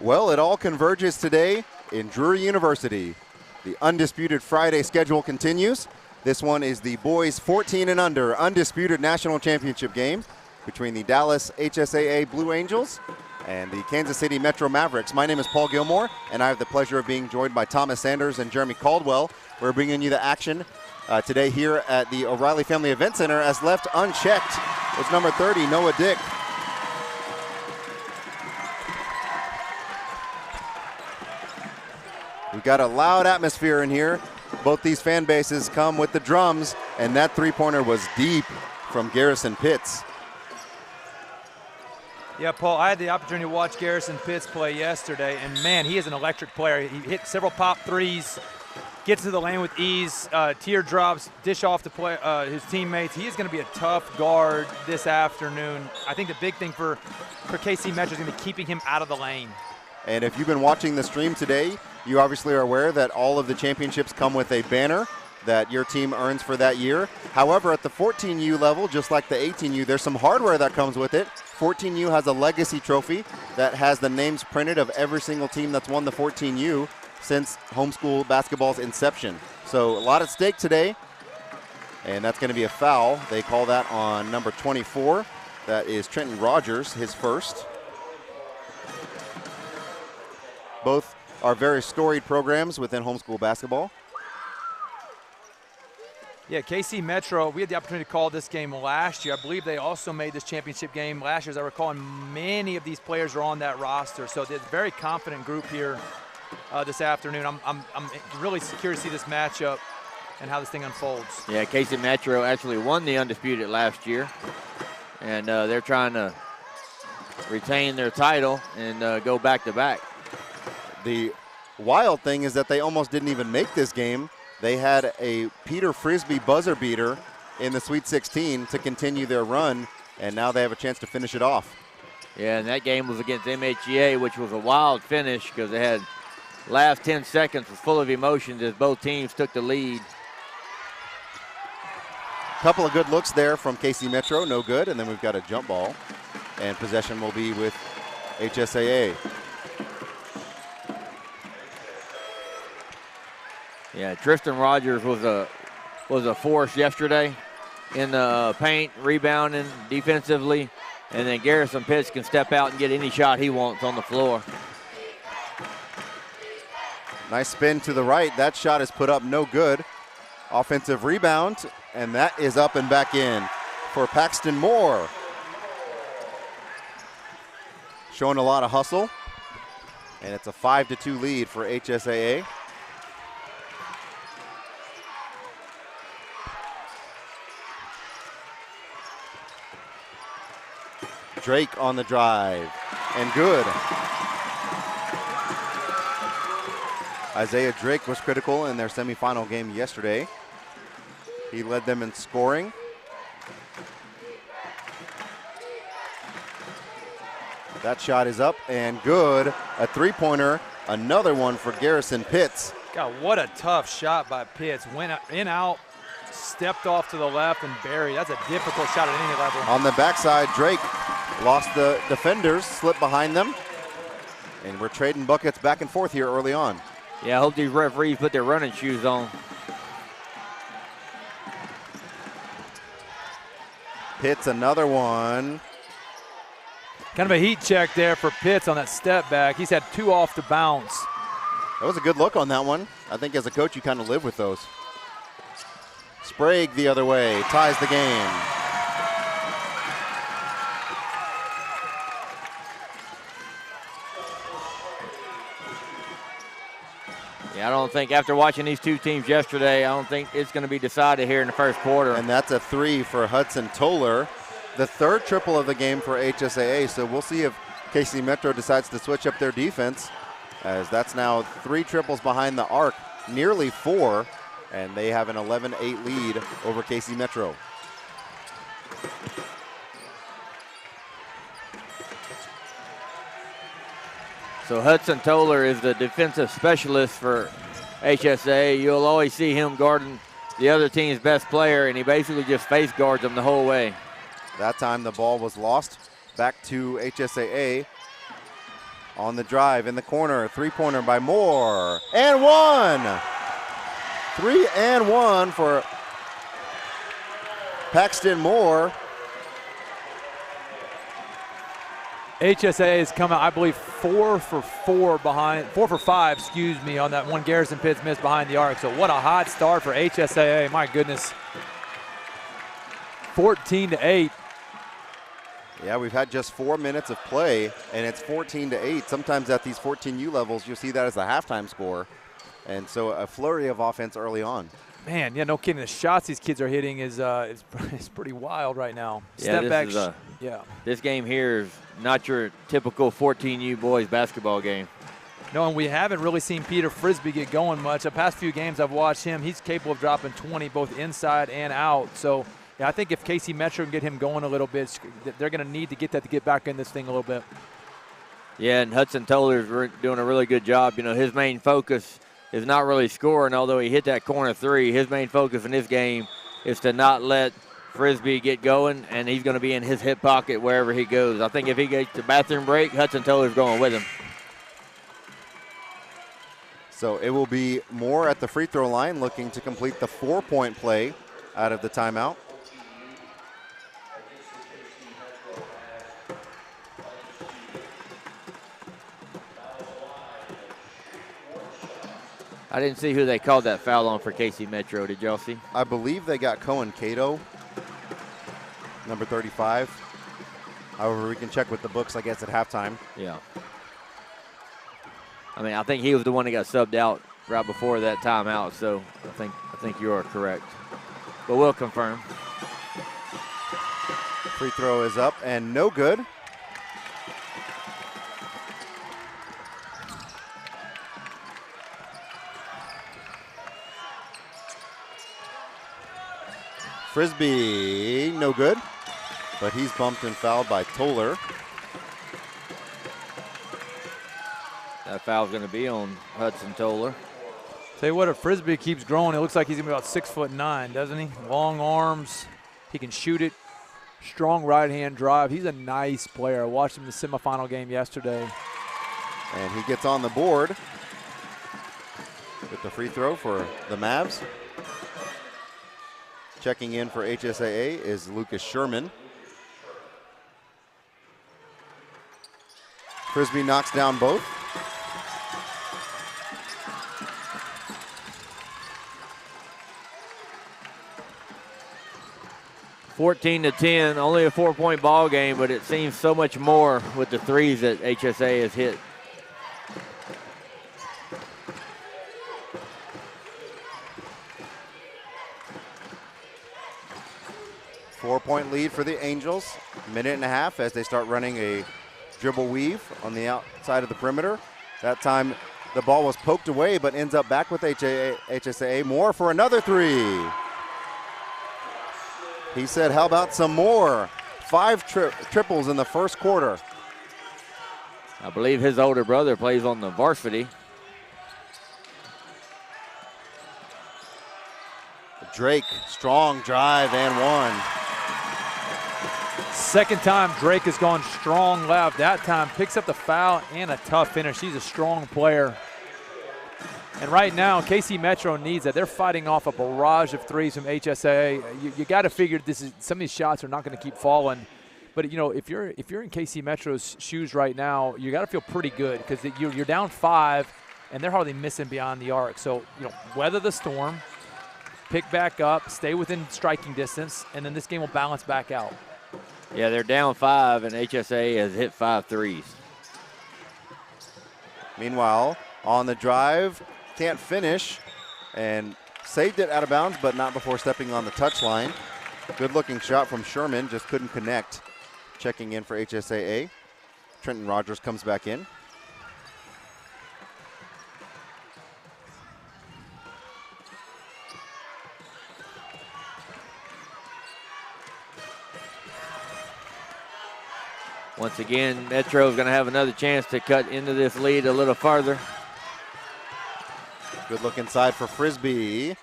Well, it all converges today in Drury University. The Undisputed Friday schedule continues. This one is the boys 14 and under Undisputed National Championship game between the Dallas HSAA Blue Angels and the Kansas City Metro Mavericks. My name is Paul Gilmore, and I have the pleasure of being joined by Thomas Sanders and Jeremy Caldwell. We're bringing you the action today here at the O'Reilly Family Event Center, as left unchecked was number 30, Noah Dick. We've got a loud atmosphere in here. Both these fan bases come with the drums, and that three-pointer was deep from Garrison Pitts. Yeah, Paul, I had the opportunity to watch Garrison Pitts play yesterday, and man, he is an electric player. He hit several pop threes, gets to the lane with ease, teardrops, dish off to his teammates. He is going to be a tough guard this afternoon. I think the big thing for KC Metro is going to be keeping him out of the lane. And if you've been watching the stream today, you obviously are aware that all of the championships come with a banner that your team earns for that year. However, at the 14U level, just like the 18U, there's some hardware that comes with it. 14U has a legacy trophy that has the names printed of every single team that's won the 14U since homeschool basketball's inception. So a lot at stake today, and that's going to be a foul. They call that on number 24. That is Trenton Rogers, his first. Both are very storied programs within homeschool basketball. Yeah, KC Metro, we had the opportunity to call this game last year. I believe they also made this championship game last year. As I recall, and many of these players are on that roster. So it's a very confident group here this afternoon. I'm really curious to see this matchup and how this thing unfolds. Yeah, KC Metro actually won the Undisputed last year. And they're trying to retain their title and go back-to-back. The wild thing is that they almost didn't even make this game. They had a Peter Frisbee buzzer beater in the Sweet 16 to continue their run, and now they have a chance to finish it off. Yeah, and that game was against MHGA, which was a wild finish because they had last 10 seconds was full of emotions as both teams took the lead. Couple of good looks there from KC Metro, no good, and then we've got a jump ball, and possession will be with HSAA. Yeah, Tristan Rogers was a force yesterday in the paint, rebounding defensively, and then Garrison Pitts can step out and get any shot he wants on the floor. Nice spin to the right. That shot is put up, no good. Offensive rebound, and that is up and back in for Paxton Moore. Showing a lot of hustle, and it's a 5-2 lead for HSAA. Drake on the drive, and good. Isaiah Drake was critical in their semifinal game yesterday. He led them in scoring. That shot is up and good. A three-pointer, another one for Garrison Pitts. God, what a tough shot by Pitts. Went in, out, stepped off to the left and buried. That's a difficult shot at any level. On the backside, Drake lost the defenders, slipped behind them, and we're trading buckets back and forth here early on. Yeah, I hope these referees put their running shoes on. Pitts, another one. Kind of a heat check there for Pitts on that step back. He's had two off the bounce. That was a good look on that one. I think as a coach, you kind of live with those. Sprague the other way, ties the game. Yeah, I don't think after watching these two teams yesterday, I don't think it's going to be decided here in the first quarter. And that's a three for Hudson Toller. The third triple of the game for HSAA, so we'll see if KC Metro decides to switch up their defense, as that's now 3 triples behind the arc, nearly 4, and they have an 11-8 lead over KC Metro. So Hudson Toller is the defensive specialist for HSAA. You'll always see him guarding the other team's best player, and he basically just face guards them the whole way. That time the ball was lost back to HSAA On the drive, in the corner, three-pointer by Moore, and one! 3 and 1 for Paxton Moore. HSAA has come out, I believe, 4 for 5, excuse me, on that one Garrison Pitts missed behind the arc. So what a hot start for HSAA, my goodness. 14-8. Yeah, we've had just 4 minutes of play, and it's 14-8. Sometimes at these 14U levels, you'll see that as the halftime score. And so a flurry of offense early on. Man, yeah, no kidding. The shots these kids are hitting is pretty wild right now. Yeah, Step back. Yeah. This game here is not your typical 14U boys basketball game. No, and we haven't really seen Peter Frisbee get going much. The past few games I've watched him, he's capable of dropping 20 both inside and out. So, yeah, I think if KC Metro can get him going a little bit, they're going to need to get that to get back in this thing a little bit. Yeah, and Hudson Toller's doing a really good job. You know, his main focus is not really scoring, although he hit that corner three. His main focus in this game is to not let Frisbee get going, and he's going to be in his hip pocket wherever he goes. I think if he gets the bathroom break, Hudson Toller's going with him. So it will be Moore at the free throw line looking to complete the 4-point play out of the timeout. I didn't see who they called that foul on for KC Metro. Did y'all see? I believe they got Cohen Cato, number 35. However, we can check with the books, I guess, at halftime. Yeah. I mean, I think he was the one that got subbed out right before that timeout, so I think you are correct. But we'll confirm. Free throw is up and no good. Frisbee, no good, but he's bumped and fouled by Toller. That foul's going to be on Hudson Toller. Tell you what, if Frisbee keeps growing, it looks like he's going to be about 6'9", doesn't he? Long arms, he can shoot it. Strong right-hand drive. He's a nice player. I watched him in the semifinal game yesterday. And he gets on the board with the free throw for the Mavs. Checking in for HSAA is Lucas Sherman. Frisbee knocks down both. (14-10), only a 4-point ball game, but it seems so much more with the threes that HSA has hit. Four-point lead for the Angels. Minute and a half as they start running a dribble weave on the outside of the perimeter. That time the ball was poked away but ends up back with HSAA. Moore for another three. He said, how about some more? 5 triples in the first quarter. I believe his older brother plays on the varsity. Drake, strong drive and one. Second time Drake has gone strong left. That time picks up the foul and a tough finish. He's a strong player. And right now, KC Metro needs that. They're fighting off a barrage of threes from HSAA. You got to figure some of these shots are not going to keep falling. But you know, if you're in KC Metro's shoes right now, you got to feel pretty good because you're down 5, and they're hardly missing beyond the arc. So weather the storm, pick back up, stay within striking distance, and then this game will balance back out. Yeah, they're down 5, and HSA has hit 5 threes. Meanwhile, on the drive, can't finish, and saved it out of bounds, but not before stepping on the touchline. Good-looking shot from Sherman, just couldn't connect. Checking in for HSAA. Trenton Rogers comes back in. Once again, Metro's going to have another chance to cut into this lead a little farther. Good look inside for Frisbee.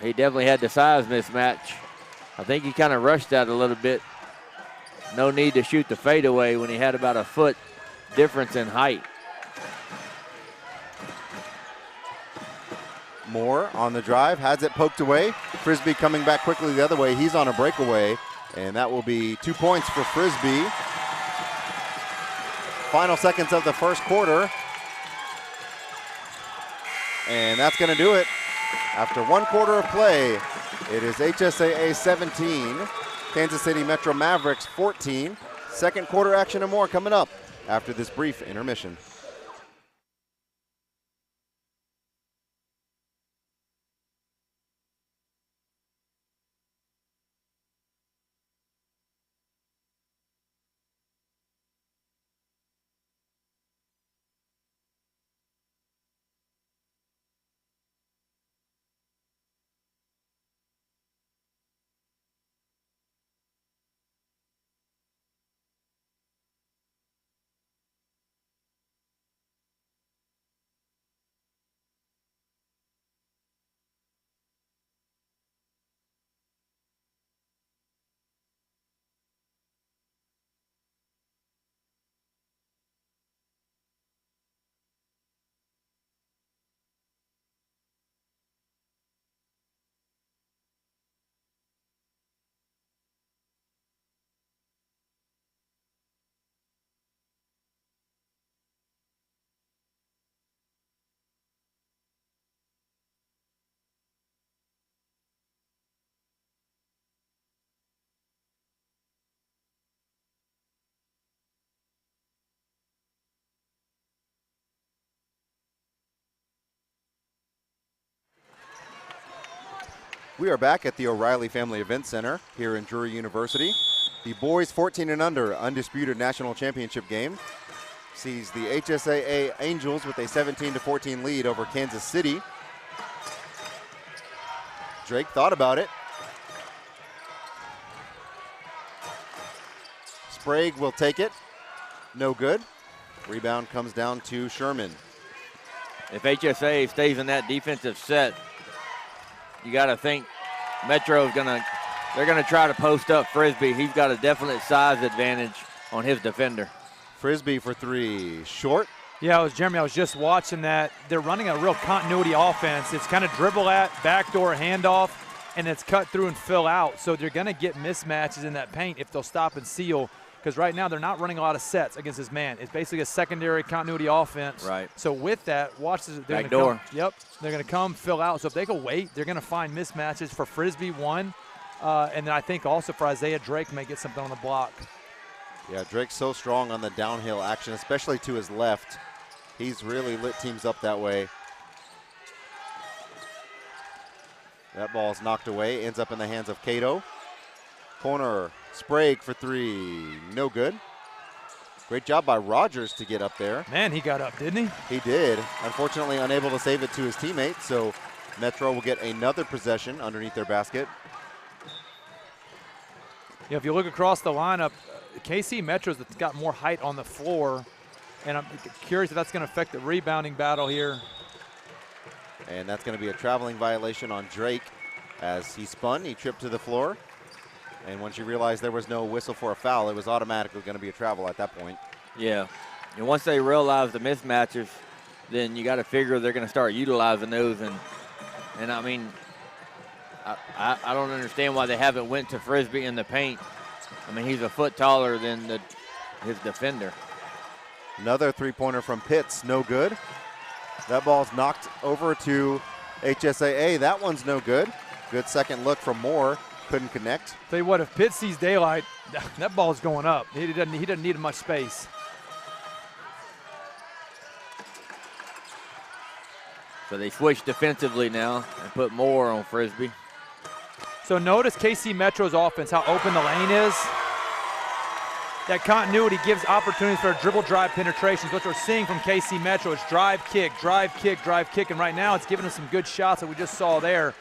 He definitely had the size mismatch. I think he kind of rushed that a little bit. No need to shoot the fadeaway when he had about a foot difference in height. Moore on the drive, has it poked away. Frisbee coming back quickly the other way. He's on a breakaway, and that will be 2 points for Frisbee. Final seconds of the first quarter. And that's going to do it. After 1 quarter of play, it is HSAA 17, Kansas City Metro Mavericks 14. Second quarter action and more coming up after this brief intermission. We are back at the O'Reilly Family Event Center here in Drury University. The boys 14 and under Undisputed National Championship game sees the HSAA Angels with a 17-14 lead over Kansas City. Drake thought about it. Sprague will take it. No good. Rebound comes down to Sherman. If HSA stays in that defensive set, you got to think Metro's they're gonna try to post up Frisbee. He's got a definite size advantage on his defender. Frisbee for three, short. Yeah, Jeremy, I was just watching that. They're running a real continuity offense. It's kind of dribble at, backdoor handoff, and it's cut through and fill out. So they're gonna get mismatches in that paint if they'll stop and seal. Because right now they're not running a lot of sets against this man. It's basically a secondary continuity offense. Right. So with that, watch this. Back door. Yep. They're going to come, fill out. So if they go wait, they're going to find mismatches for Frisbee, one. And then I think also for Isaiah Drake may get something on the block. Yeah, Drake's so strong on the downhill action, especially to his left. He's really lit teams up that way. That ball's knocked away, ends up in the hands of Cato. Corner, Sprague for three, no good. Great job by Rogers to get up there. Man, he got up, didn't he? He did. Unfortunately, unable to save it to his teammate, so Metro will get another possession underneath their basket. Yeah, if you look across the lineup, KC Metro's got more height on the floor, and I'm curious if that's going to affect the rebounding battle here. And that's going to be a traveling violation on Drake as he spun, he tripped to the floor. And once you realize there was no whistle for a foul, it was automatically going to be a travel at that point. Yeah. And once they realize the mismatches, then you got to figure they're going to start utilizing those. And I mean, I don't understand why they haven't went to Frisbee in the paint. I mean, he's a foot taller than his defender. Another three-pointer from Pitts, no good. That ball's knocked over to HSAA. That one's no good. Good second look from Moore. Couldn't connect. Tell you what, if Pitt sees daylight, that ball's going up. He doesn't need much space. So they switch defensively now and put Moore on Frisbee. So notice KC Metro's offense, how open the lane is. That continuity gives opportunities for dribble drive penetrations. What we're seeing from KC Metro is drive, kick, drive, kick, drive, kick. And right now it's giving us some good shots that we just saw there.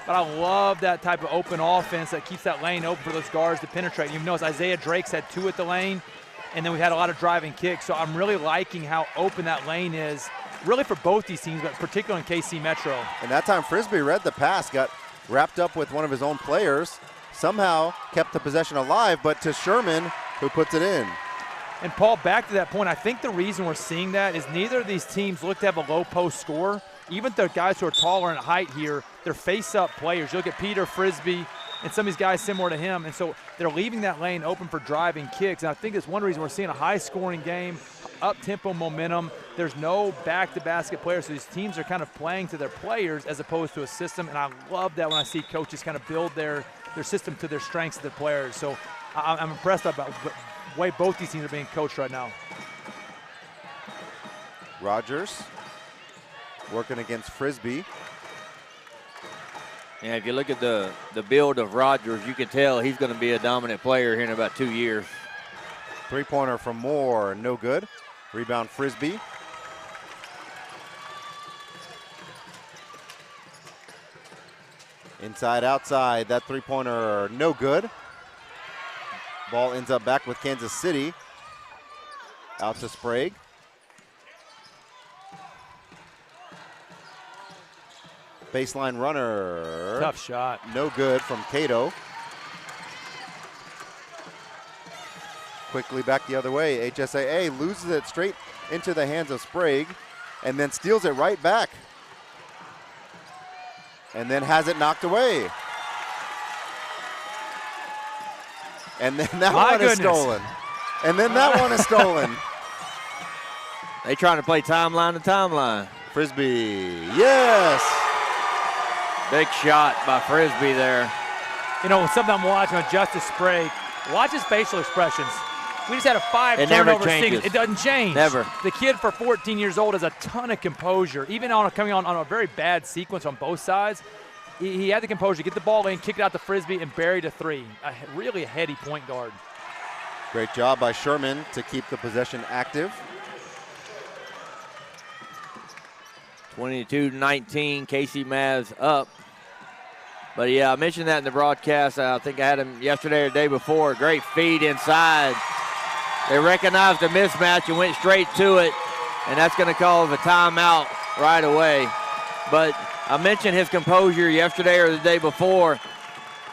But I love that type of open offense that keeps that lane open for those guards to penetrate. You notice Isaiah Drake's had two at the lane, and then we had a lot of driving kicks. So I'm really liking how open that lane is, really for both these teams, but particularly in KC Metro. And that time Frisbee read the pass, got wrapped up with one of his own players, somehow kept the possession alive, but to Sherman, who puts it in. And Paul, back to that point, I think the reason we're seeing that is neither of these teams look to have a low post score. even the guys who are taller in height here, they're face-up players. You look at Peter Frisbee and some of these guys similar to him, and so they're leaving that lane open for driving kicks. And I think it's one reason we're seeing a high-scoring game, up-tempo momentum. There's no back-to-basket players, so these teams are kind of playing to their players as opposed to a system, and I love that when I see coaches kind of build their system to their strengths of the players. So I'm impressed about the way both these teams are being coached right now. Rogers working against Frisbee. And if you look at the build of Rogers, you can tell he's going to be a dominant player here in about 2 years. Three-pointer from Moore, no good. Rebound Frisbee. Inside, outside, that three-pointer, no good. Ball ends up back with Kansas City. Out to Sprague. Baseline runner. Tough shot. No good from Cato. Quickly back the other way. HSAA loses it straight into the hands of Sprague and then steals it right back. And then has it knocked away. And then that one is stolen. And then that one is stolen. They trying to play timeline to timeline. Frisbee, yes. Big shot by Frisbee there. You know, something I'm watching with Justice Sprague, watch his facial expressions. We just had a 5 turnover sequence. It doesn't change. Never. The kid for 14 years old has a ton of composure. Even coming on a very bad sequence on both sides, he had the composure to get the ball in, kick it out to Frisbee, and bury to three. Really a heady point guard. Great job by Sherman to keep the possession active. 22-19, KC Mavs up. But yeah, I mentioned that in the broadcast. I think I had him yesterday or the day before. Great feed inside. They recognized the mismatch and went straight to it, and that's going to cause a timeout right away. But I mentioned his composure yesterday or the day before,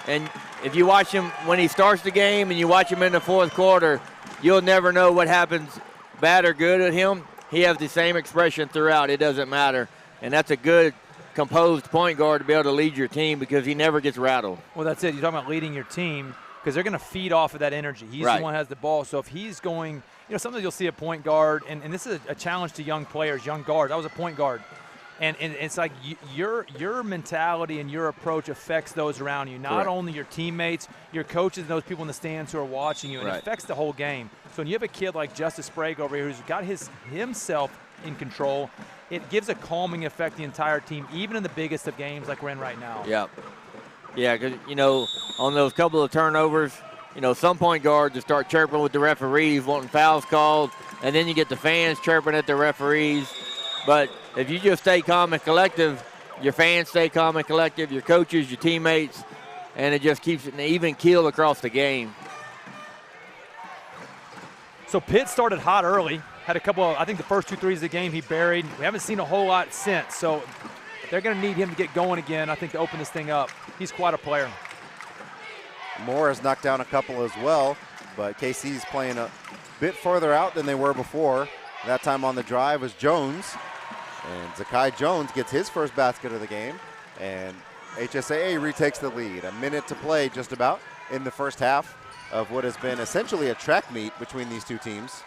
and if you watch him when he starts the game and you watch him in the fourth quarter, you'll never know what happens bad or good with him. He has the same expression throughout. It doesn't matter, and that's a good composed point guard to be able to lead your team because he never gets rattled. Well, that's it. You're talking about leading your team because they're going to feed off of that energy. He's right. The one who has the ball. So if he's going, sometimes you'll see a point guard, and this is a challenge to young players, young guards. I was a point guard. And it's like your mentality and your approach affects those around you, not Correct. only your teammates, your coaches, and those people in the stands who are watching you, and right. It affects the whole game. So when you have a kid like Justice Sprague over here who's got himself in control, it gives a calming effect the entire team, even in the biggest of games like we're in right now. Yep. Yeah, because, on those couple of turnovers, some point guards just start chirping with the referees, wanting fouls called, and then you get the fans chirping at the referees. But if you just stay calm and collective, your fans stay calm and collective, your coaches, your teammates, and it just keeps it an even keel across the game. So Pitt started hot early. Had a couple of, I think the first 2 threes of the game he buried. We haven't seen a whole lot since, so they're going to need him to get going again, I think, to open this thing up. He's quite a player. Moore has knocked down a couple as well, but KC's playing a bit further out than they were before. That time on the drive was Jones, and Zakai Jones gets his first basket of the game, and HSAA retakes the lead. A minute to play just about in the first half of what has been essentially a track meet between these two teams.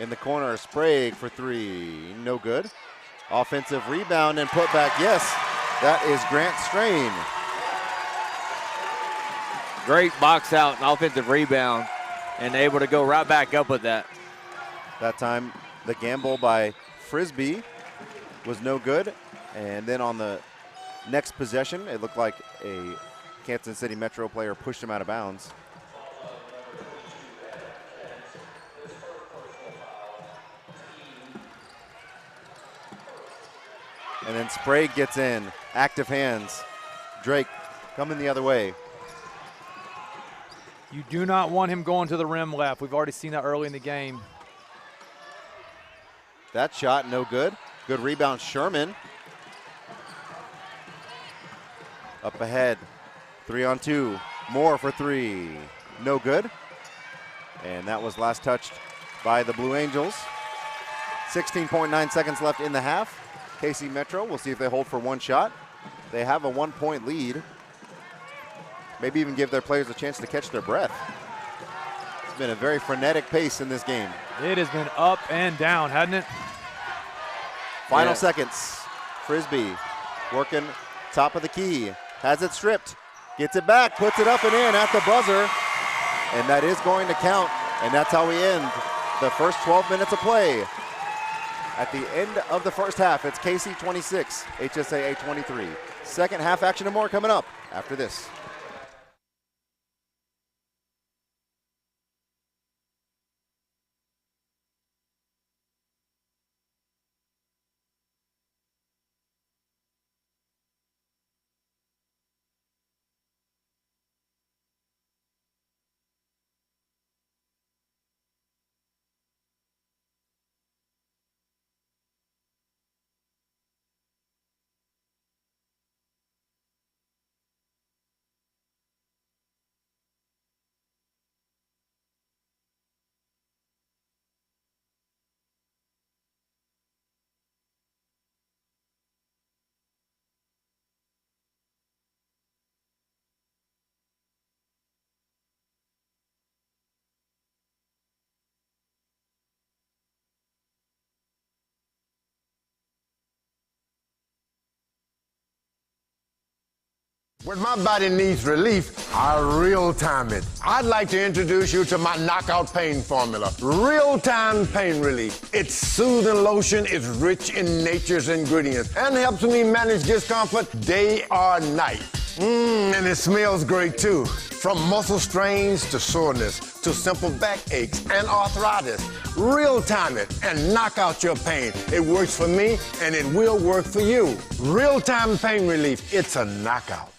In the corner, Sprague for three, no good. Offensive rebound and put back, yes, that is Grant Strain. Great box out and offensive rebound, and able to go right back up with that. That time, the gamble by Frisbee was no good. And then on the next possession, it looked like a Kansas City Metro player pushed him out of bounds. And then Sprague gets in, active hands. Drake coming the other way. You do not want him going to the rim left. We've already seen that early in the game. That shot, no good. Good rebound, Sherman. Up ahead, 3-on-2. Moore for three, no good. And that was last touched by the Blue Angels. 16.9 seconds left in the half. KC Metro, we'll see if they hold for one shot. They have a 1-point lead. Maybe even give their players a chance to catch their breath. It's been a very frenetic pace in this game. It has been up and down, hasn't it? Final seconds. Frisbee working top of the key. Has it stripped. Gets it back, puts it up and in at the buzzer. And that is going to count. And that's how we end the first 12 minutes of play. At the end of the first half, it's KC 26, HSAA 23. Second half action and more coming up after this. When my body needs relief, I real-time it. I'd like to introduce you to my knockout pain formula, real-time pain relief. It's soothing lotion, it's rich in nature's ingredients, and helps me manage discomfort day or night. And it smells great too. From muscle strains to soreness to simple back aches and arthritis. Real-time it and knock out your pain. It works for me and it will work for you. Real-time pain relief, it's a knockout.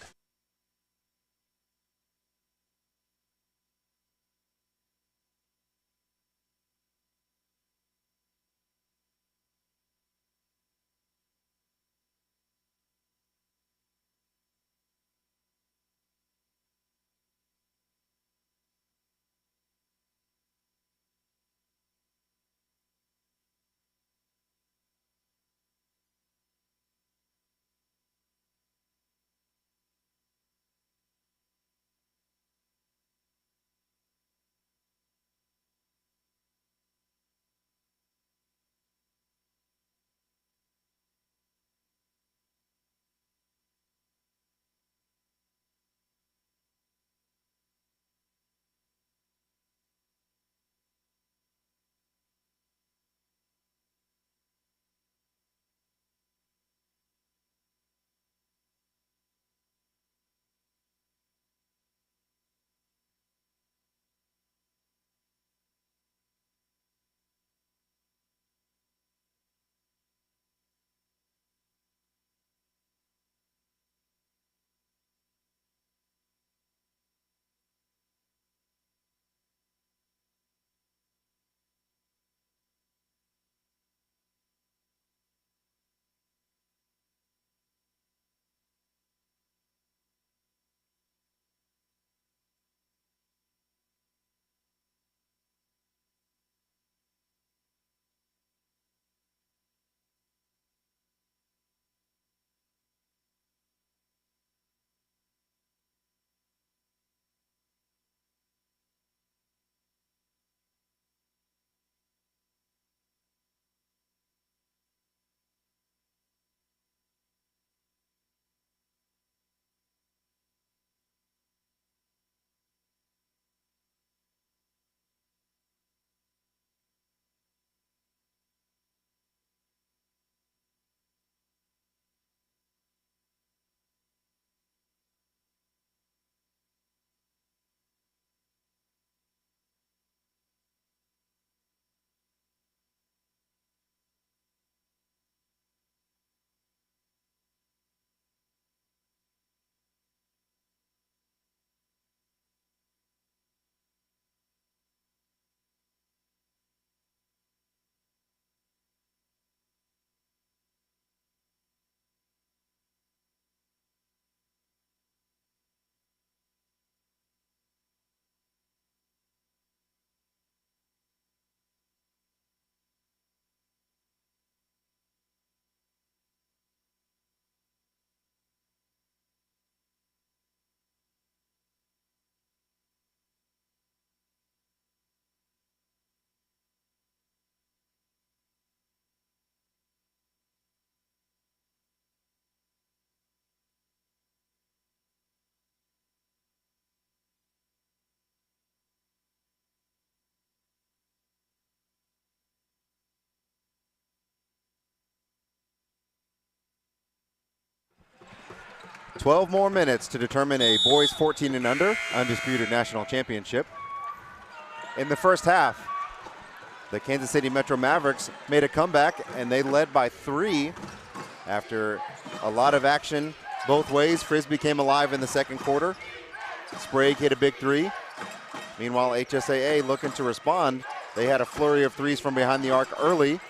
12 more minutes to determine a boys 14 and under Undisputed National Championship. In the first half, the Kansas City Metro Mavericks made a comeback, and they led by 3 after a lot of action both ways. Frisbee came alive in the second quarter. Sprague hit a big 3. Meanwhile, HSAA looking to respond. They had a flurry of 3s from behind the arc early.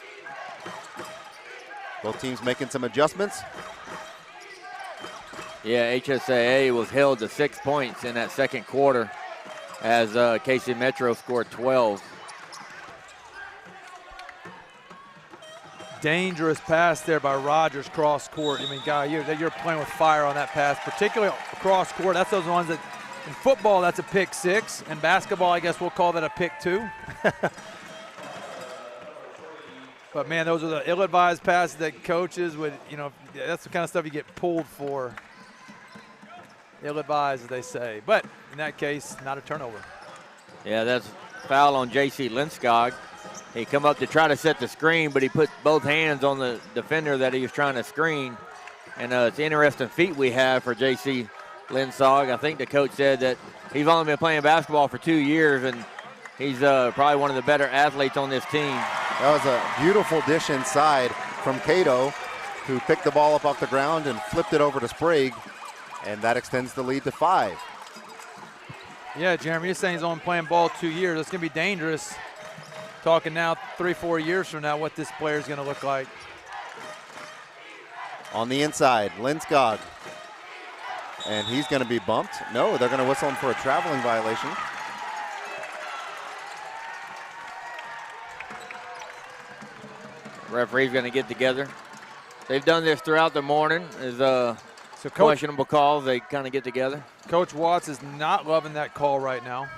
Both teams making some adjustments. Yeah, HSAA was held to 6 points in that second quarter as KC Metro scored 12. Dangerous pass there by Rogers cross court. I mean, guy, you're playing with fire on that pass, particularly cross court. That's those ones that in football, that's a pick 6. In basketball, I guess we'll call that a pick 2. But man, those are the ill-advised passes that coaches would, that's the kind of stuff you get pulled for. Ill-advised, as they say. But in that case, not a turnover. Yeah, that's foul on J.C. Linskog. He come up to try to set the screen, but he put both hands on the defender that he was trying to screen. And it's an interesting feat we have for J.C. Linskog. I think the coach said that he's only been playing basketball for 2 years, and he's probably one of the better athletes on this team. That was a beautiful dish inside from Cato, who picked the ball up off the ground and flipped it over to Sprague, and that extends the lead to 5. Yeah, Jeremy, you're saying he's only playing ball 2 years. It's going to be dangerous. Talking now 3-4 years from now what this player is going to look like. On the inside, Linskog. And he's going to be bumped. No, they're going to whistle him for a traveling violation. Referee's going to get together. They've done this throughout the morning. As questionable calls, they kind of get together. Coach Watts is not loving that call right now.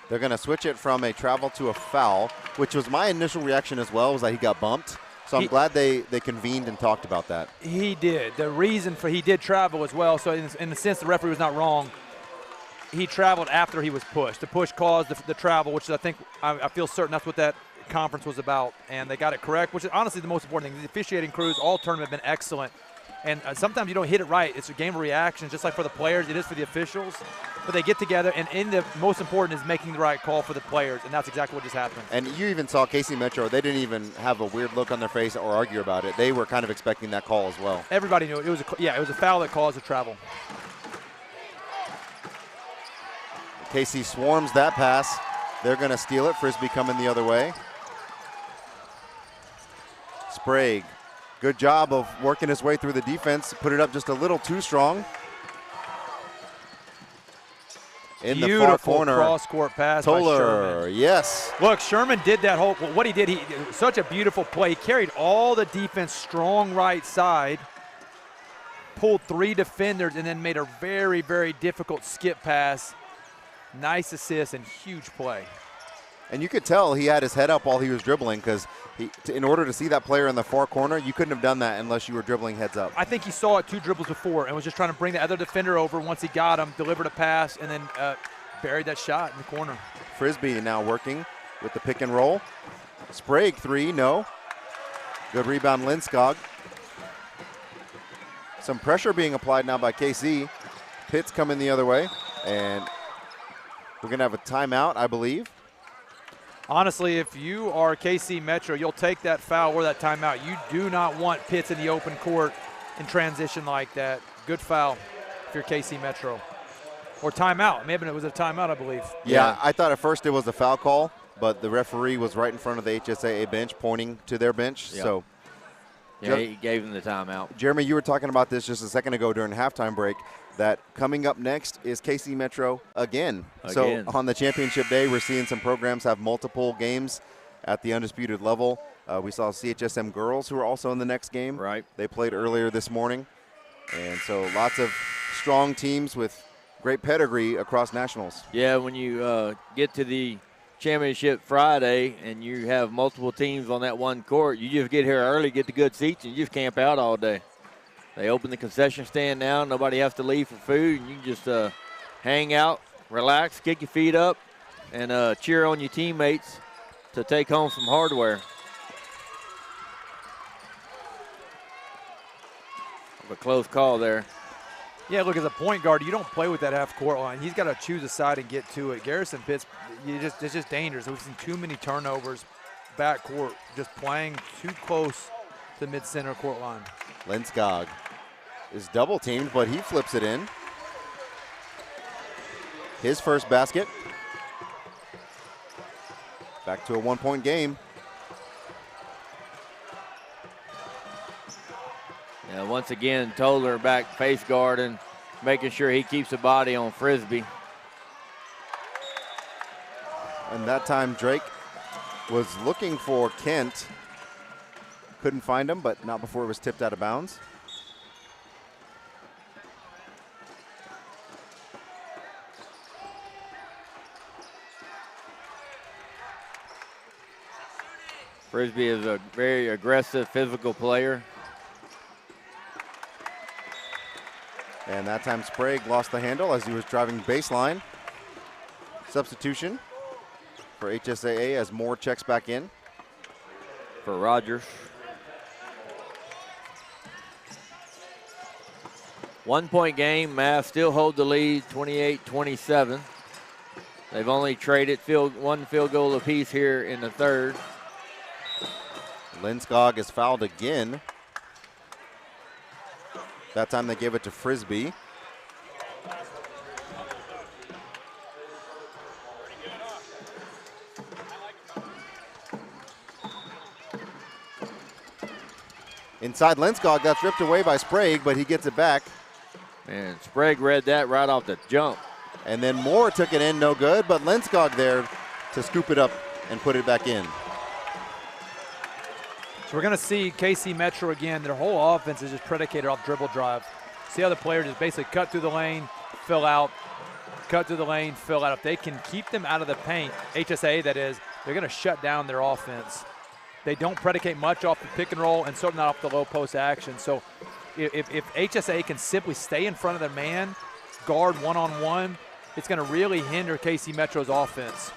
They're going to switch it from a travel to a foul, which was my initial reaction as well, was that he got bumped. So I'm glad they convened and talked about that. He did. The reason for he did travel as well, so in the sense the referee was not wrong, he traveled after he was pushed. The push caused the travel, which I feel certain that's what that conference was about, and they got it correct, which is honestly the most important thing. The officiating crews all tournament have been excellent, and sometimes you don't hit it right. It's a game of reaction, just like for the players, it is for the officials. But they get together, and the most important is making the right call for the players, and that's exactly what just happened. And you even saw KC Metro, they didn't even have a weird look on their face or argue about it. They were kind of expecting that call as well. Everybody knew it. It was a foul that caused a travel. KC swarms that pass. They're going to steal it. Frisbee coming the other way. Sprague, good job of working his way through the defense. Put it up just a little too strong. In the far corner, cross-court pass Toller, by Sherman. Yes. Look, Sherman did that whole, what he did, such a beautiful play. He carried all the defense strong right side, pulled 3 defenders, and then made a very, very difficult skip pass. Nice assist and huge play. And you could tell he had his head up while he was dribbling, because in order to see that player in the far corner, you couldn't have done that unless you were dribbling heads up. I think he saw it 2 dribbles before and was just trying to bring the other defender over. Once he got him, delivered a pass, and then buried that shot in the corner. Frisbee now working with the pick and roll. Sprague 3, no. Good rebound, Linskog. Some pressure being applied now by KC. Pitts coming the other way, and we're going to have a timeout, I believe. Honestly, if you are KC Metro, you'll take that foul or that timeout. You do not want Pitts in the open court in transition like that. Good foul if you're KC Metro. Or timeout. Maybe it was a timeout, I believe. Yeah, I thought at first it was a foul call, but the referee was right in front of the HSAA bench, pointing to their bench. Yep. So, yeah, he gave him the timeout. Jeremy, you were talking about this just a second ago during halftime break, that coming up next is KC Metro again. So on the championship day, we're seeing some programs have multiple games at the undisputed level. We saw CHSM girls who are also in the next game. Right. They played earlier this morning. And so lots of strong teams with great pedigree across nationals. Yeah, when you get to the championship Friday and you have multiple teams on that one court, you just get here early, get the good seats, and you just camp out all day. They open the concession stand now. Nobody has to leave for food, and you just hang out, relax, kick your feet up, and cheer on your teammates to take home some hardware. a close call there. Yeah, look, as a point guard, you don't play with that half-court line. He's got to choose a side and get to it. Garrison Pitts, it's just dangerous. We've seen too many turnovers backcourt, just playing too close to the mid-center court line. Lenskog is double teamed, but he flips it in. His first basket. Back to a 1-point game. Yeah, once again, Toller back face guarding, making sure he keeps the body on Frisbee. And that time Drake was looking for Kent. Couldn't find him, but not before it was tipped out of bounds. Frisbee is a very aggressive, physical player. And that time Sprague lost the handle as he was driving baseline. Substitution for HSAA as Moore checks back in. For Rogers. 1-point game, Mav still hold the lead, 28-27. They've only traded one field goal apiece here in the third. Lenskog is fouled again. That time they gave it to Frisbee. Inside Lenskog, that's ripped away by Sprague, but he gets it back. And Sprague read that right off the jump. And then Moore took it in, no good, but Lenskog there to scoop it up and put it back in. So we're going to see KC Metro again. Their whole offense is just predicated off dribble drive. See how the player just basically cut through the lane, fill out, cut through the lane, fill out. If they can keep them out of the paint, HSA that is, they're going to shut down their offense. They don't predicate much off the pick and roll and certainly not off the low post action. So if HSA can simply stay in front of their man, guard one-on-one, it's going to really hinder KC Metro's offense.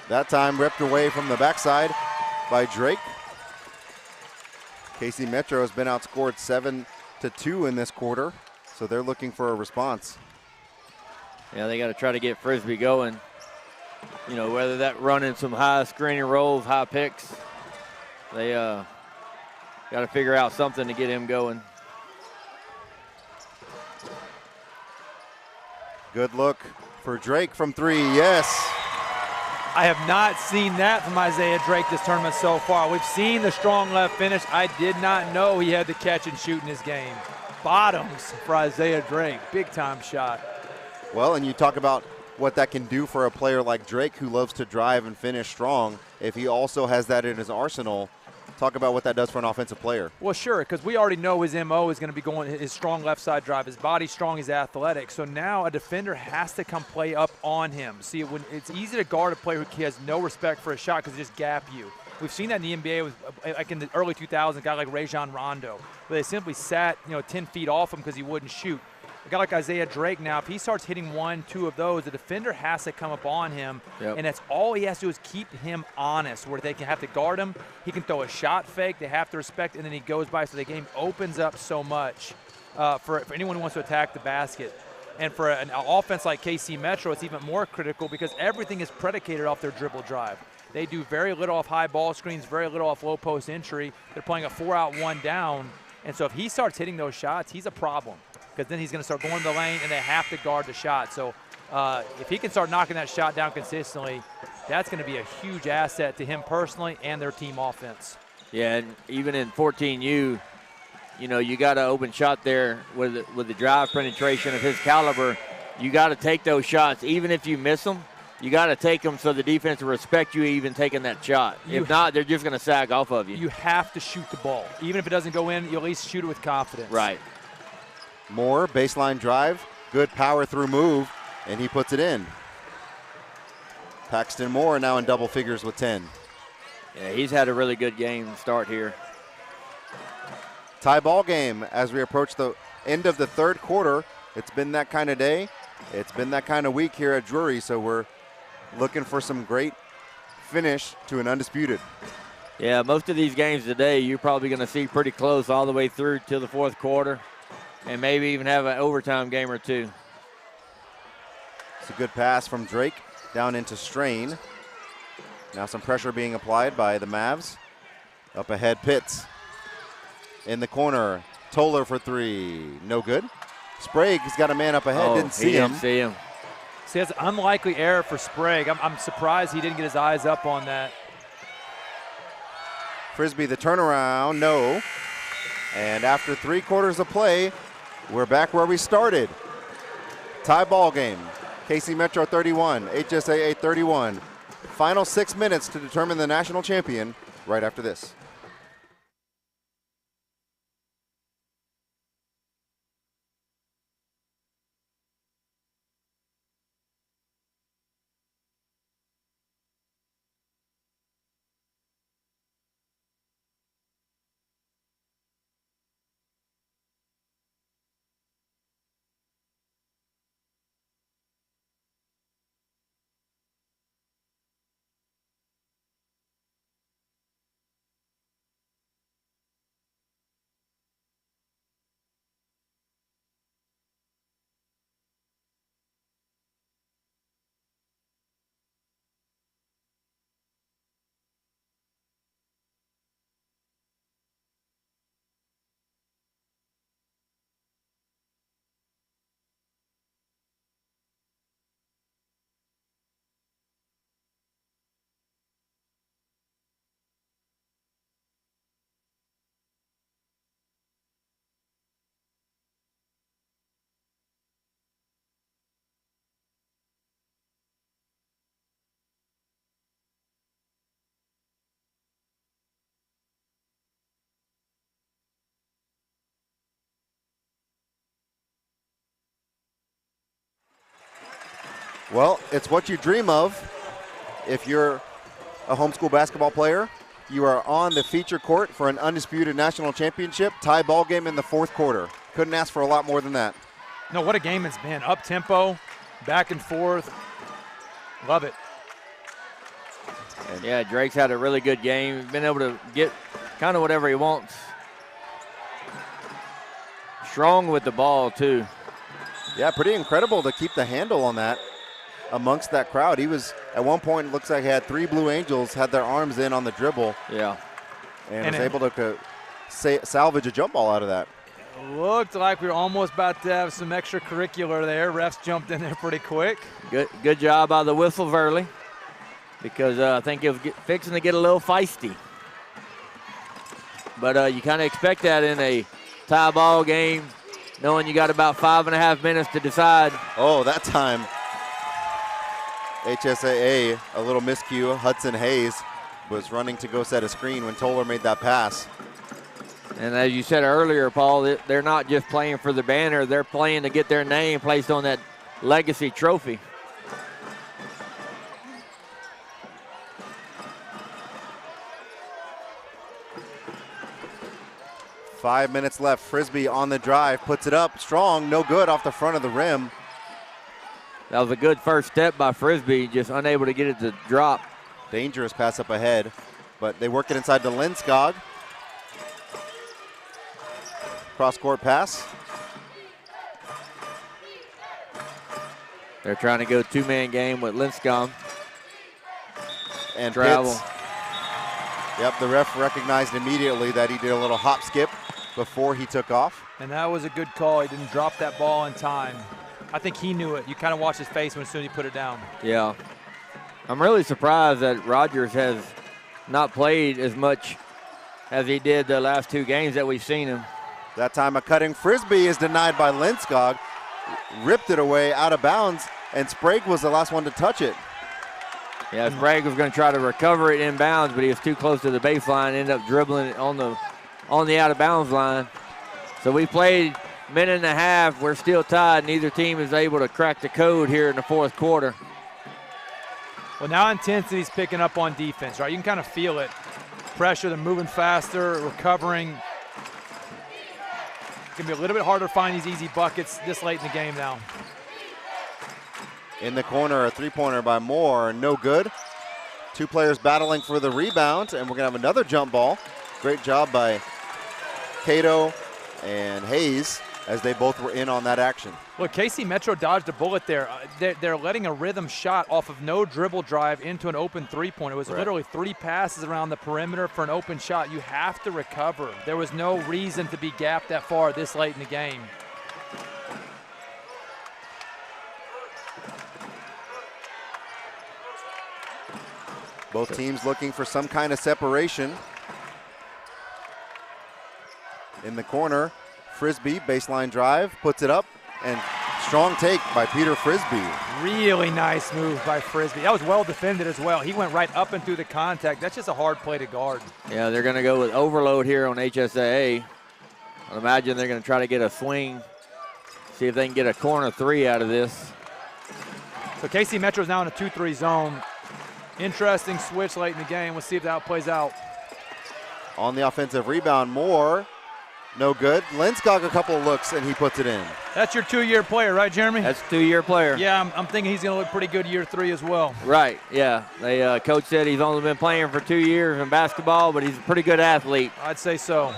That time ripped away from the backside by Drake. KC Metro has been outscored 7-2 in this quarter, so they're looking for a response. Yeah, they got to try to get Frisbee going. You know, whether that running some high screening rolls, high picks, they got to figure out something to get him going. Good look for Drake from three, yes. I have not seen that from Isaiah Drake this tournament so far. We've seen the strong left finish. I did not know he had the catch and shoot in his game. Bottoms for Isaiah Drake, big time shot. Well, and you talk about what that can do for a player like Drake who loves to drive and finish strong. If he also has that in his arsenal, talk about what that does for an offensive player. Well, sure, because we already know his MO is going to be going his strong left side drive. His body's strong, he's athletic. So now a defender has to come play up on him. See, when it's easy to guard a player who has no respect for a shot because they just gap you. We've seen that in the NBA with, like in the early 2000s, a guy like Rajon Rondo, where they simply sat 10 feet off him because he wouldn't shoot. A guy like Isaiah Drake now, if he starts hitting 1-2 of those, the defender has to come up on him, and that's all he has to do is keep him honest, where they can have to guard him. He can throw a shot fake, they have to respect, and then he goes by, so the game opens up so much for anyone who wants to attack the basket. And for an offense like KC Metro, it's even more critical because everything is predicated off their dribble drive. They do very little off high ball screens, very little off low post entry. They're playing a 4-out, 1 down, and so if he starts hitting those shots, he's a problem, because then he's going to start going to the lane, and they have to guard the shot. So if he can start knocking that shot down consistently, that's going to be a huge asset to him personally and their team offense. Yeah, and even in 14U, you got an open shot there with the drive penetration of his caliber. You got to take those shots. Even if you miss them, you got to take them so the defense will respect you even taking that shot. If not, they're just going to sag off of you. You have to shoot the ball. Even if it doesn't go in, you at least shoot it with confidence. Right. Moore, baseline drive, good power through move, and he puts it in. Paxton Moore now in double figures with 10. Yeah, he's had a really good game start here. Tie ball game as we approach the end of the third quarter. It's been that kind of day. It's been that kind of week here at Drury, so we're looking for some great finish to an undisputed. Yeah, most of these games today, you're probably going to see pretty close all the way through to the fourth quarter, and maybe even have an overtime game or two. It's a good pass from Drake down into Strain. Now some pressure being applied by the Mavs. Up ahead, Pitts. In the corner, Toller for three. No good. Sprague has got a man up ahead. Didn't see him. See, that's an unlikely error for Sprague. I'm surprised he didn't get his eyes up on that. Frisbee, the turnaround, no. And after 3 quarters of play, we're back where we started. Tie ball game. KC Metro 31, HSAA 31. Final 6 minutes to determine the national champion right after this. Well, it's what you dream of if you're a homeschool basketball player. You are on the feature court for an undisputed national championship tie ball game in the fourth quarter. Couldn't ask for a lot more than that. No, what a game it's been. Up tempo, back and forth. Love it. And yeah, Drake's had a really good game. He's been able to get kind of whatever he wants. Strong with the ball, too. Yeah, pretty incredible to keep the handle on that amongst that crowd. He was, at one point, it looks like he had 3 Blue Angels, had their arms in on the dribble. Yeah. And was able to salvage a jump ball out of that. Looked like we were almost about to have some extracurricular there. Refs jumped in there pretty quick. Good job by the whistle, Verley, because I think it was fixing to get a little feisty. But you kind of expect that in a tie ball game, knowing you got about 5.5 minutes to decide. Oh, that time, HSAA, a little miscue. Hudson Hayes was running to go set a screen when Toller made that pass. And as you said earlier, Paul, they're not just playing for the banner. They're playing to get their name placed on that legacy trophy. Five minutes left. Frisbee on the drive, puts it up strong, no good off the front of the rim. That was a good first step by Frisbee, just unable to get it to drop. Dangerous pass up ahead, but they work it inside to Lindskog. Cross-court pass. They're trying to go 2-man game with Lindskog. And travel. Pitts. Yep, the ref recognized immediately that he did a little hop skip before he took off. And that was a good call. He didn't drop that ball in time. I think he knew it. You kind of watched his face when as soon as he put it down. Yeah. I'm really surprised that Rogers has not played as much as he did the last 2 games that we've seen him. That time a cutting Frisbee is denied by Lindskog. Ripped it away out of bounds, and Sprague was the last one to touch it. Yeah, Sprague was going to try to recover it inbounds, but he was too close to the baseline, ended up dribbling it on the out of bounds line. So we played a minute and a half. We're still tied. Neither team is able to crack the code here in the fourth quarter. Well, now intensity's picking up on defense, right? You can kind of feel it. Pressure, they're moving faster, recovering. It's going to be a little bit harder to find these easy buckets this late in the game now. In the corner, a three-pointer by Moore, no good. Two players battling for the rebound, and we're going to have another jump ball. Great job by Cato and Hayes as they both were in on that action. Look, KC Metro dodged a bullet there. They're letting a rhythm shot off of no dribble drive into an open three-pointer. It was literally 3 passes around the perimeter for an open shot. You have to recover. There was no reason to be gapped that far this late in the game. Both teams looking for some kind of separation. In the corner, Frisbee, baseline drive, puts it up, and strong take by Peter Frisbee. Really nice move by Frisbee. That was well defended as well. He went right up and through the contact. That's just a hard play to guard. Yeah, they're going to go with overload here on HSAA. I imagine they're going to try to get a swing, see if they can get a corner 3 out of this. So KC Metro is now in a 2-3 zone. Interesting switch late in the game. We'll see if that plays out. On the offensive rebound, Moore. No good. Lenskog a couple of looks, and he puts it in. That's your 2-year player, right, Jeremy? That's a 2-year player. Yeah, I'm thinking he's going to look pretty good year 3 as well. Right, yeah. They coach said he's only been playing for 2 years in basketball, but he's a pretty good athlete. I'd say so.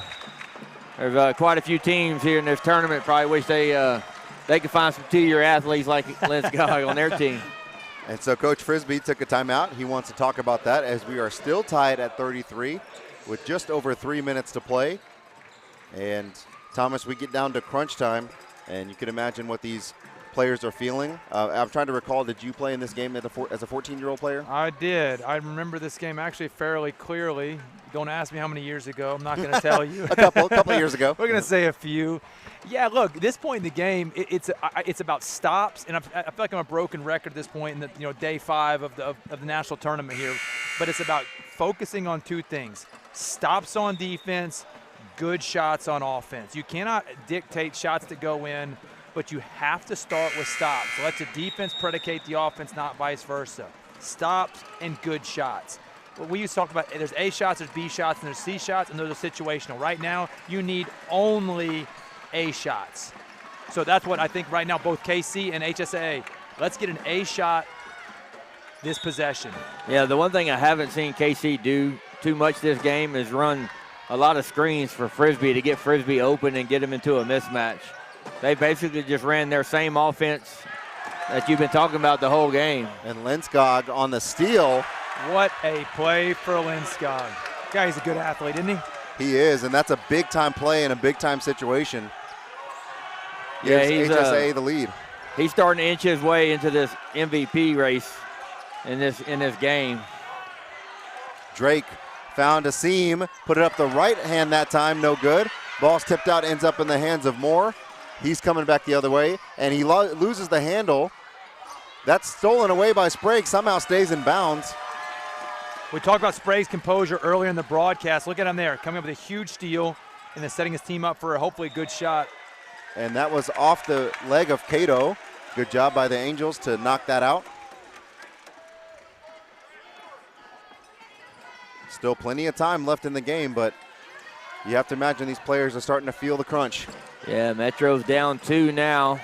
There's quite a few teams here in this tournament probably wish they could find some 2-year athletes like Lenskog on their team. And so Coach Frisbee took a timeout. He wants to talk about that as we are still tied at 33 with just over 3 minutes to play. And Thomas, we get down to crunch time, and you can imagine what these players are feeling. I'm trying to recall, did you play in this game as a 14-year-old player? I did. I remember this game actually fairly clearly. Don't ask me how many years ago. I'm not going to tell you. a couple of years ago. We're going to say a few. Yeah, look, this point in the game, it's about stops, and I feel like I'm a broken record at this point in the day 5 of the national tournament here. But it's about focusing on 2 things: stops on defense, good shots on offense. You cannot dictate shots that go in, but you have to start with stops. Let the defense predicate the offense, not vice versa. Stops and good shots. Well, we used to talk about there's A shots, there's B shots, and there's C shots, and those are situational. Right now, you need only A shots. So that's what I think right now, both KC and HSAA. Let's get an A shot this possession. Yeah, the one thing I haven't seen KC do too much this game is run a lot of screens for Frisbee to get Frisbee open and get him into a mismatch. They basically just ran their same offense that you've been talking about the whole game. And Lenskog on the steal. What a play for Lenskog. Guy's a good athlete, isn't he? He is, and that's a big-time play in a big-time situation. Yeah, Gives he's HSAA the lead. He's starting to inch his way into this MVP race in this game. Drake found a seam, put it up the right hand that time, no good. Ball's tipped out, ends up in the hands of Moore. He's coming back the other way, and he loses the handle. That's stolen away by Sprague, somehow stays in bounds. We talked about Sprague's composure earlier in the broadcast. Look at him there, coming up with a huge steal and then setting his team up for a hopefully good shot. And that was off the leg of Cato. Good job by the Angels to knock that out. Still plenty of time left in the game, but you have to imagine these players are starting to feel the crunch. Yeah, Metro's down 2 now.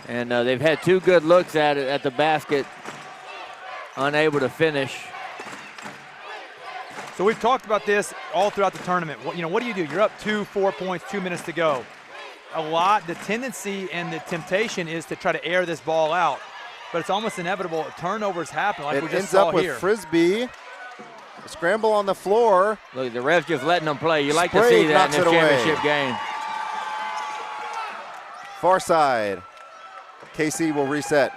And they've had 2 good looks at it at the basket, unable to finish. So we've talked about this all throughout the tournament. What do you do? You're up 4 points, 2 minutes to go. The tendency and the temptation is to try to air this ball out, but it's almost inevitable. Turnovers happen like we just saw here. It ends up with Frisbee. Scramble on the floor. Look, the ref's just letting them play. You like to see that in this championship game. Far side. KC will reset.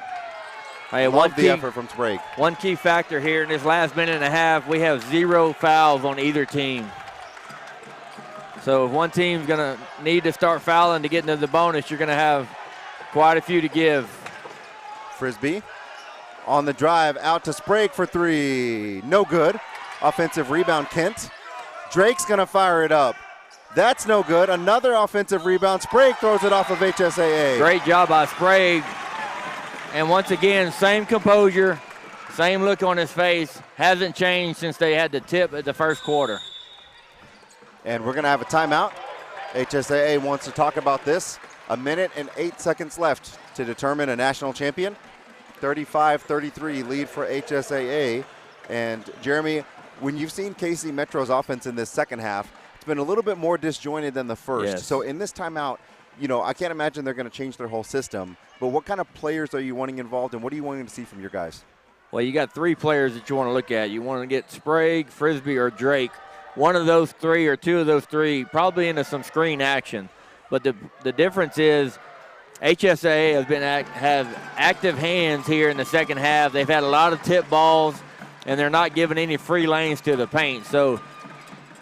Hey, Love the effort from Sprague. One key factor here in this last minute and a half, we have 0 fouls on either team. So if one team's going to need to start fouling to get into the bonus, you're going to have quite a few to give. Frisbee on the drive, out to Sprague for 3. No good. Offensive rebound, Kent. Drake's going to fire it up. That's no good. Another offensive rebound. Sprague throws it off of HSAA. Great job by Sprague. And once again, same composure, same look on his face. Hasn't changed since they had the tip at the first quarter. And we're going to have a timeout. HSAA wants to talk about this. 1 minute and 8 seconds left to determine a national champion. 35-33 lead for HSAA. And Jeremy, when you've seen KC Metro's offense in this second half, it's been a little bit more disjointed than the first. Yes. So in this timeout, you know, I can't imagine they're going to change their whole system. But what kind of players are you wanting involved, and what are you wanting to see from your guys? Well, you got 3 players that you want to look at. You want to get Sprague, Frisbee, or Drake. One of those 3 or 2 of those 3 probably into some screen action. But the difference is HSAA have active hands here in the second half. They've had a lot of tip balls, and they're not giving any free lanes to the paint. So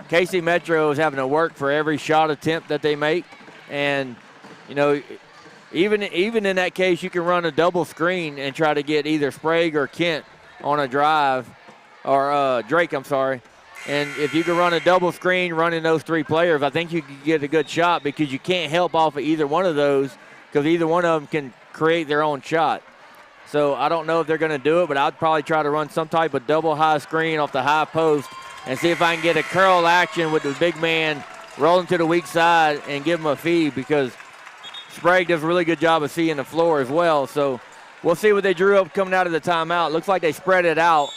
KC Metro is having to work for every shot attempt that they make. And, you know, even in that case, you can run a double screen and try to get either Sprague or Kent on a drive, or Drake, I'm sorry. And if you can run a double screen running those 3 players, I think you can get a good shot, because you can't help off of either one of those, because either one of them can create their own shot. So I don't know if they're going to do it, but I'd probably try to run some type of double high screen off the high post and see if I can get a curl action with the big man rolling to the weak side and give him a feed, because Sprague does a really good job of seeing the floor as well. So we'll see what they drew up coming out of the timeout. Looks like they spread it out,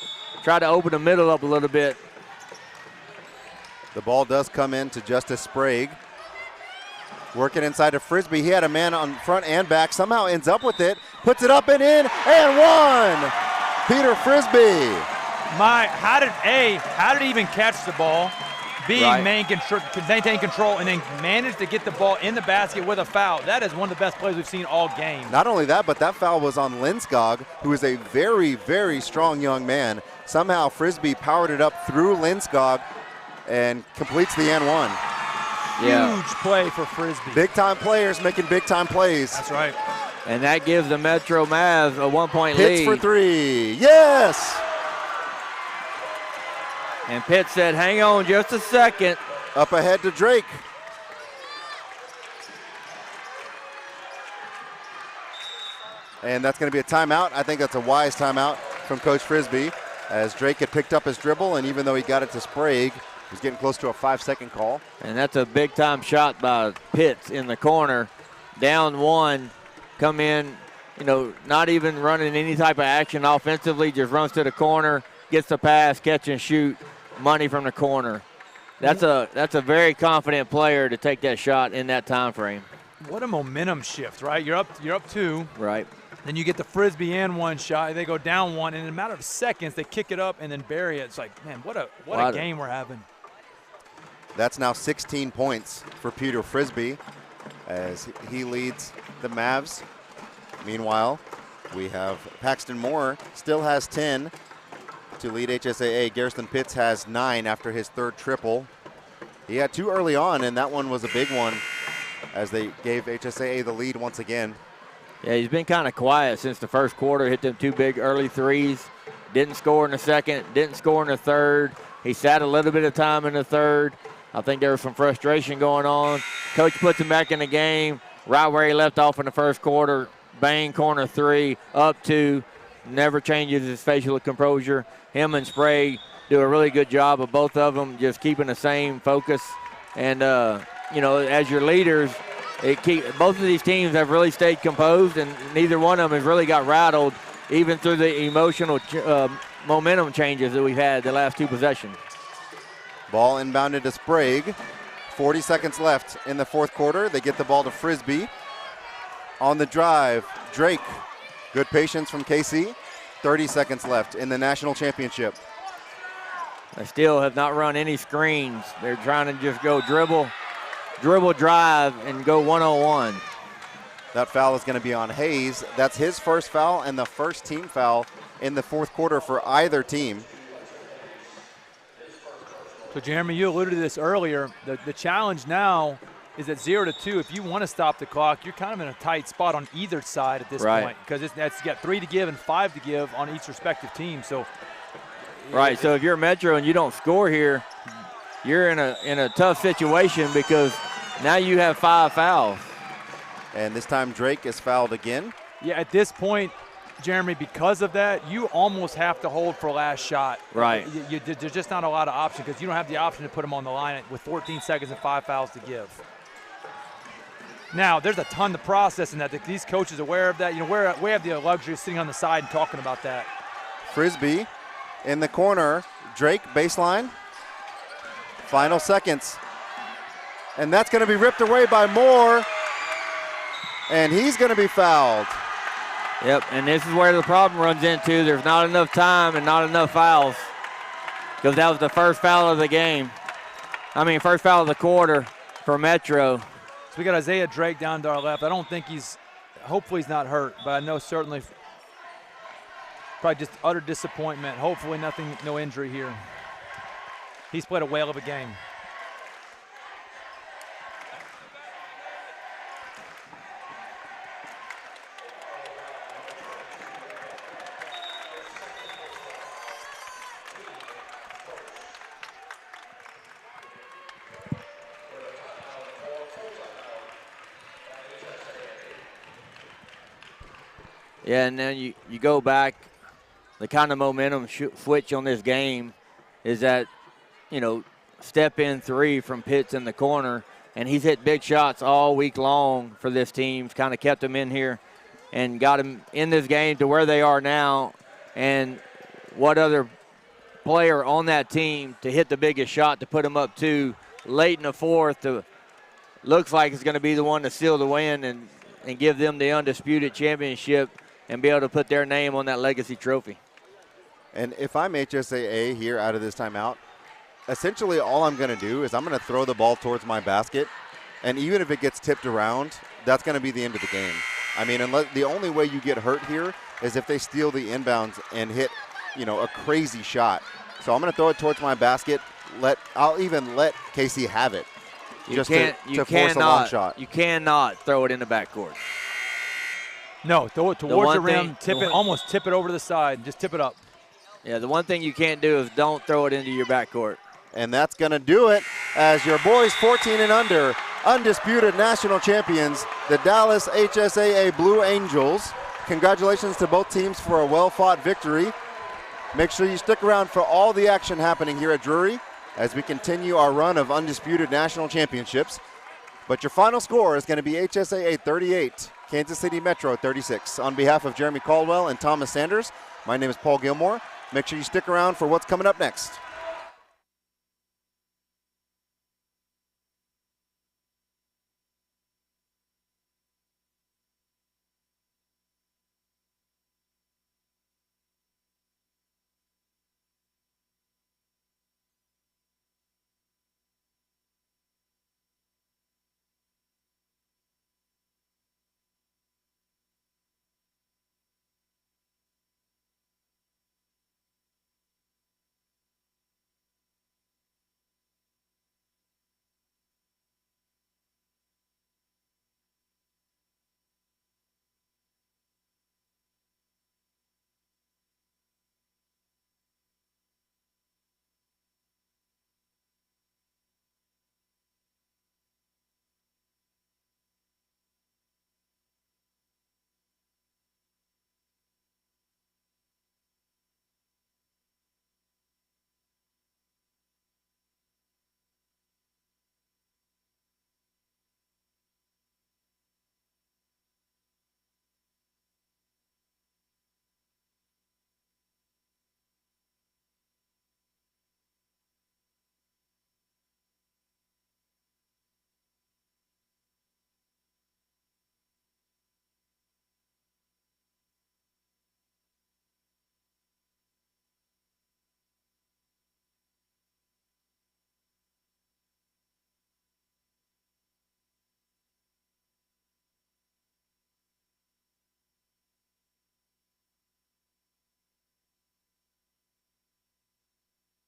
tried to open the middle up a little bit. The ball does come in to Justice Sprague. Working inside to Frisbee. He had a man on front and back. Somehow ends up with it. Puts it up and in. And one. Peter Frisbee. How did he even catch the ball? B, Right. maintain control, and then manage to get the ball in the basket with a foul. That is one of the best plays we've seen all game. Not only that, but that foul was on Linskog, who is a very, very strong young man. Somehow Frisbee powered it up through Linskog and completes the N1. Yeah. Huge play for Frisbee. Big-time players making big-time plays. That's right. And that gives the Metro Mavs a 1-point lead. Hits for 3. Yes! And Pitt said, hang on just a second. Up ahead to Drake. And that's going to be a timeout. I think that's a wise timeout from Coach Frisbee, as Drake had picked up his dribble, and even though he got it to Sprague, he's getting close to a 5-second call. And that's a big-time shot by Pitts in the corner. Down 1, come in, you know, not even running any type of action offensively, just runs to the corner, gets the pass, catch and shoot, money from the corner. That's a very confident player to take that shot in that time frame. What a momentum shift, right? You're up 2. Right. Then you get the Frisbee and 1 shot. They go down 1, and in a matter of seconds, they kick it up and then bury it. It's like, man, what a game we're having. That's now 16 points for Peter Frisbee as he leads the Mavs. Meanwhile, we have Paxton Moore still has 10 to lead HSAA. Garrison Pitts has 9 after his 3rd triple. He had 2 early on, and that one was a big one as they gave HSAA the lead once again. Yeah, he's been kind of quiet since the first quarter. Hit them 2 big early threes. Didn't score in the second. Didn't score in the third. He sat a little bit of time in the third. I think there was some frustration going on. Coach puts him back in the game right where he left off in the first quarter. Bang, corner 3, up 2. Never changes his facial composure. Him and Sprague do a really good job of both of them just keeping the same focus. And, you know, as your leaders, both of these teams have really stayed composed, and neither one of them has really got rattled, even through the emotional momentum changes that we've had the last 2 possessions. Ball inbounded to Sprague. 40 seconds left in the 4th quarter. They get the ball to Frisbee. On the drive, Drake. Good patience from KC. 30 seconds left in the national championship. They still have not run any screens. They're trying to just go dribble, drive, and go one-on-one. That foul is going to be on Hayes. That's his first foul and the first team foul in the 4th quarter for either team. So, Jeremy, you alluded to this earlier. The challenge now is at 0-2. If you want to stop the clock, you're kind of in a tight spot on either side at this point, because it's got 3 to give and 5 to give on each respective team. So, right. So if you're Metro and you don't score here, you're in a tough situation, because now you have 5 fouls. And this time Drake is fouled again. Yeah, at this point, Jeremy, because of that, you almost have to hold for last shot. Right. There's just not a lot of option, because you don't have the option to put him on the line with 14 seconds and 5 fouls to give. Now, there's a ton to process in that. These coaches are aware of that. You know, we have the luxury of sitting on the side and talking about that. Frisbee in the corner. Drake, baseline. Final seconds. And that's going to be ripped away by Moore. And he's going to be fouled. Yep, and this is where the problem runs into. There's not enough time and not enough fouls. Because that was the first foul of the game. First foul of the quarter for Metro. So we got Isaiah Drake down to our left. I don't think hopefully he's not hurt, but I know certainly probably just utter disappointment. Hopefully no injury here. He's played a whale of a game. Yeah, and then you go back, the kind of momentum switch on this game is that, step in three from Pitts in the corner, and he's hit big shots all week long for this team. Kind of kept them in here and got them in this game to where they are now. And what other player on that team to hit the biggest shot to put them up two late in the fourth looks like it's going to be the one to seal the win and give them the Undisputed championship and be able to put their name on that legacy trophy. And if I'm HSAA here out of this timeout, essentially all I'm going to do is I'm going to throw the ball towards my basket, and even if it gets tipped around, that's going to be the end of the game. The only way you get hurt here is if they steal the inbounds and hit, a crazy shot. So I'm going to throw it towards my basket. I'll even let KC have it. To force a long shot. You cannot throw it in the backcourt. No, throw it towards the rim, almost tip it over to the side, just tip it up. Yeah, the one thing you can't do is don't throw it into your backcourt. And that's going to do it as your boys 14 and under, undisputed national champions, the Dallas HSAA Blue Angels. Congratulations to both teams for a well-fought victory. Make sure you stick around for all the action happening here at Drury as we continue our run of undisputed national championships. But your final score is going to be HSAA 38, Kansas City Metro 36. On behalf of Jeremy Caldwell and Thomas Sanders, my name is Paul Gilmore. Make sure you stick around for what's coming up next.